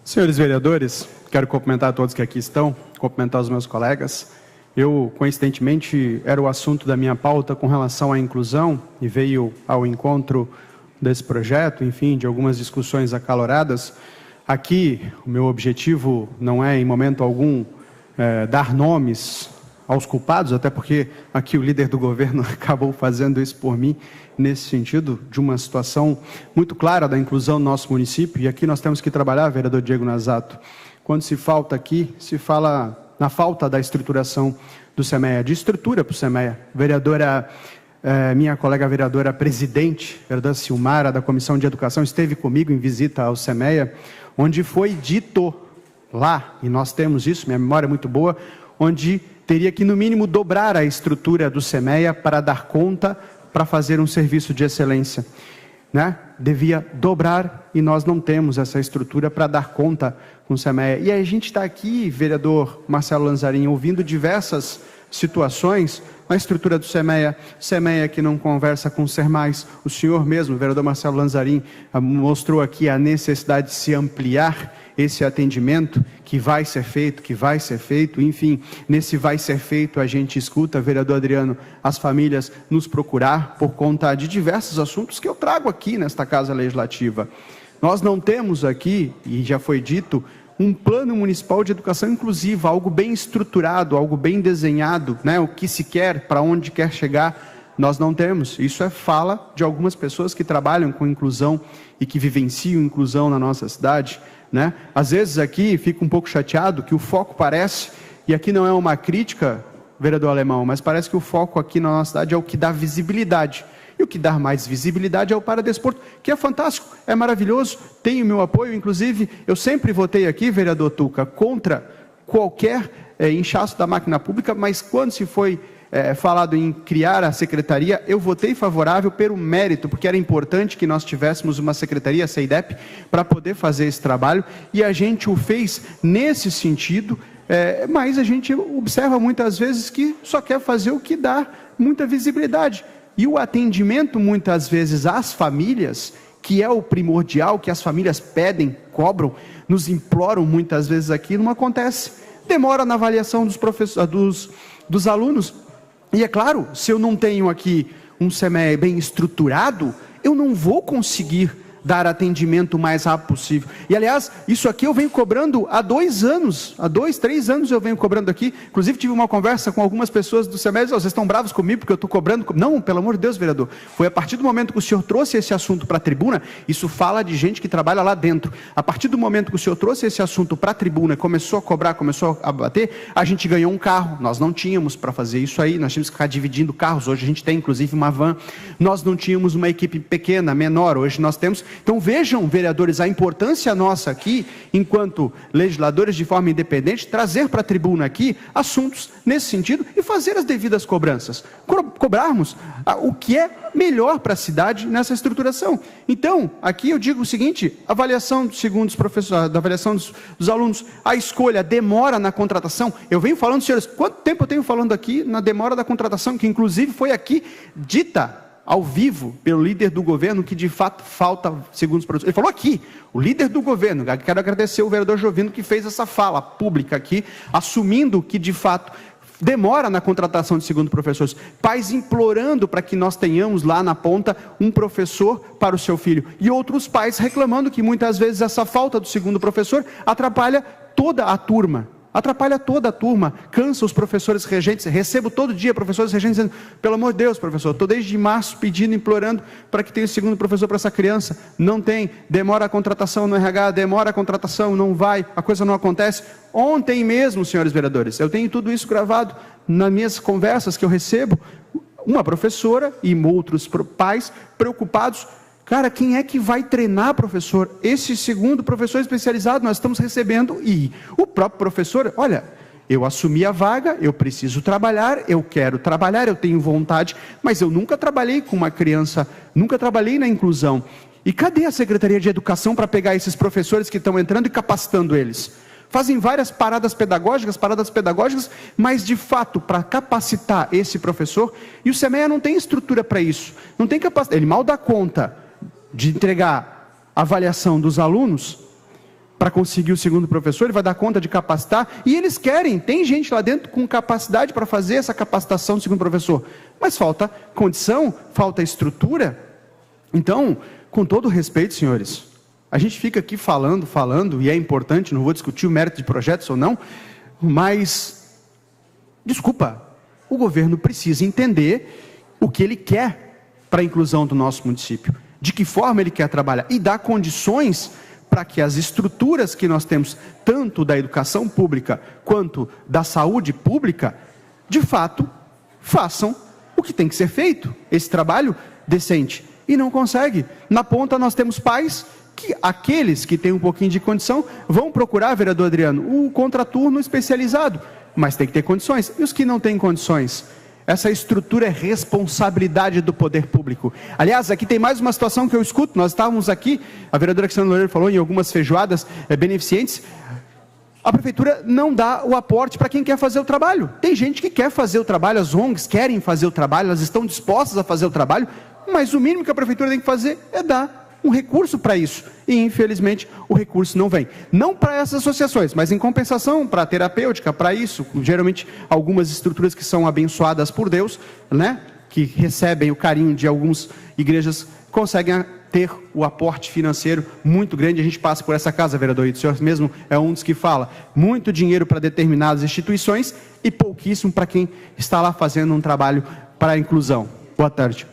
Senhores vereadores, quero cumprimentar a todos que aqui estão, cumprimentar os meus colegas. Eu, coincidentemente, era o assunto da minha pauta com relação à inclusão e veio ao encontro desse projeto, enfim, de algumas discussões acaloradas. Aqui, o meu objetivo não é, em momento algum, dar nomes aos culpados, até porque aqui o líder do governo acabou fazendo isso por mim, nesse sentido, de uma situação muito clara da inclusão no nosso município, e aqui nós temos que trabalhar, vereador Diego Nazato. Quando se falta aqui, se fala na falta da estruturação do SEMEA, de estrutura para o SEMEA. Minha colega vereadora presidente, vereadora Silmara, da Comissão de Educação, esteve comigo em visita ao SEMEA, onde foi dito lá, e nós temos isso, minha memória é muito boa, onde teria que, no mínimo, dobrar a estrutura do SEMEA para dar conta, para fazer um serviço de excelência, né? Devia dobrar e nós não temos essa estrutura para dar conta com o SEMEA. E a gente está aqui, vereador Marcelo Lanzarin, ouvindo diversas situações na estrutura do SEMEA, SEMEA que não conversa com o SERMAIS. O senhor mesmo, o vereador Marcelo Lanzarin, mostrou aqui a necessidade de se ampliar esse atendimento, que vai ser feito, enfim, nesse vai ser feito a gente escuta, vereador Adriano, as famílias nos procurar por conta de diversos assuntos que eu trago aqui nesta Casa Legislativa. Nós não temos aqui, e já foi dito, um plano municipal de educação inclusiva, algo bem estruturado, algo bem desenhado, né? O que se quer, para onde quer chegar, nós não temos. Isso é fala de algumas pessoas que trabalham com inclusão e que vivenciam inclusão na nossa cidade, né? Às vezes aqui fico um pouco chateado que o foco parece, e aqui não é uma crítica, vereador Alemão, mas parece que o foco aqui na nossa cidade é o que dá visibilidade. E o que dá mais visibilidade é o paradesporto, que é fantástico, é maravilhoso, tem o meu apoio. Inclusive, eu sempre votei aqui, vereador Tuca, contra qualquer inchaço da máquina pública, mas quando se foi falado em criar a secretaria, eu votei favorável pelo mérito, porque era importante que nós tivéssemos uma secretaria, a CEIDEP, para poder fazer esse trabalho, e a gente o fez nesse sentido, mas a gente observa muitas vezes que só quer fazer o que dá muita visibilidade. E o atendimento, muitas vezes, às famílias, que é o primordial, que as famílias pedem, cobram, nos imploram muitas vezes aqui, não acontece. Demora na avaliação dos alunos. E é claro, se eu não tenho aqui um SEMEA bem estruturado, eu não vou conseguir dar atendimento o mais rápido possível. E, aliás, isso aqui eu venho cobrando há 2 anos, há 2, 3 anos eu venho cobrando aqui. Inclusive, tive uma conversa com algumas pessoas do SEMEA, vocês estão bravos comigo porque eu estou cobrando? Não, pelo amor de Deus, vereador. Foi a partir do momento que o senhor trouxe esse assunto para a tribuna, isso fala de gente que trabalha lá dentro. A partir do momento que o senhor trouxe esse assunto para a tribuna, começou a cobrar, começou a bater, a gente ganhou um carro. Nós não tínhamos para fazer isso aí, nós tínhamos que ficar dividindo carros. Hoje a gente tem, inclusive, uma van. Nós não tínhamos uma equipe pequena, menor, hoje nós temos. Então, vejam, vereadores, a importância nossa aqui, enquanto legisladores de forma independente, trazer para a tribuna aqui assuntos nesse sentido e fazer as devidas cobranças. Cobrarmos o que é melhor para a cidade nessa estruturação. Então, aqui eu digo o seguinte, avaliação segundo os professores, da avaliação dos alunos, a escolha, demora na contratação. Eu venho falando, senhores, quanto tempo eu tenho falando aqui na demora da contratação, que inclusive foi aqui dita ao vivo pelo líder do governo, que de fato falta, segundo os professores. Ele falou aqui, o líder do governo, quero agradecer o vereador Jovino que fez essa fala pública aqui, assumindo que de fato demora na contratação de segundo professores, pais implorando para que nós tenhamos lá na ponta um professor para o seu filho, e outros pais reclamando que muitas vezes essa falta do segundo professor atrapalha toda a turma. Cansa os professores regentes. Recebo todo dia professores regentes dizendo, pelo amor de Deus, professor, estou desde março pedindo, implorando para que tenha o segundo professor para essa criança. Não tem, demora a contratação no RH, demora a contratação, não vai, a coisa não acontece. Ontem mesmo, senhores vereadores, eu tenho tudo isso gravado nas minhas conversas que eu recebo, uma professora e outros pais preocupados. Cara, quem é que vai treinar, professor? Esse segundo professor especializado nós estamos recebendo, e o próprio professor, olha, eu assumi a vaga, eu preciso trabalhar, eu quero trabalhar, eu tenho vontade, mas eu nunca trabalhei com uma criança, nunca trabalhei na inclusão. E cadê a Secretaria de Educação para pegar esses professores que estão entrando e capacitando eles? Fazem várias paradas pedagógicas, mas de fato, para capacitar esse professor, e o SEMEA não tem estrutura para isso, não tem capacidade, ele mal dá conta de entregar a avaliação dos alunos, para conseguir o segundo professor, ele vai dar conta de capacitar, e eles querem, tem gente lá dentro com capacidade para fazer essa capacitação do segundo professor, mas falta condição, falta estrutura. Então, com todo respeito, senhores, a gente fica aqui falando, e é importante, não vou discutir o mérito de projetos ou não, mas, desculpa, o governo precisa entender o que ele quer para a inclusão do nosso município, de que forma ele quer trabalhar, e dar condições para que as estruturas que nós temos, tanto da educação pública, quanto da saúde pública, de fato, façam o que tem que ser feito, esse trabalho decente, e não consegue. Na ponta nós temos pais, que aqueles que têm um pouquinho de condição, vão procurar, vereador Adriano, o contraturno especializado, mas tem que ter condições, e os que não têm condições? Essa estrutura é responsabilidade do poder público. Aliás, aqui tem mais uma situação que eu escuto. Nós estávamos aqui, a vereadora Alexandra Loureiro falou em algumas feijoadas beneficentes. A prefeitura não dá o aporte para quem quer fazer o trabalho. Tem gente que quer fazer o trabalho, as ONGs querem fazer o trabalho, elas estão dispostas a fazer o trabalho, mas o mínimo que a prefeitura tem que fazer é dar um recurso para isso, e infelizmente o recurso não vem, não para essas associações, mas em compensação para a terapêutica, para isso, geralmente algumas estruturas que são abençoadas por Deus, né, que recebem o carinho de algumas igrejas, conseguem ter o aporte financeiro muito grande. A gente passa por essa casa, vereador, e o senhor mesmo é um dos que fala, muito dinheiro para determinadas instituições e pouquíssimo para quem está lá fazendo um trabalho para a inclusão. Boa tarde.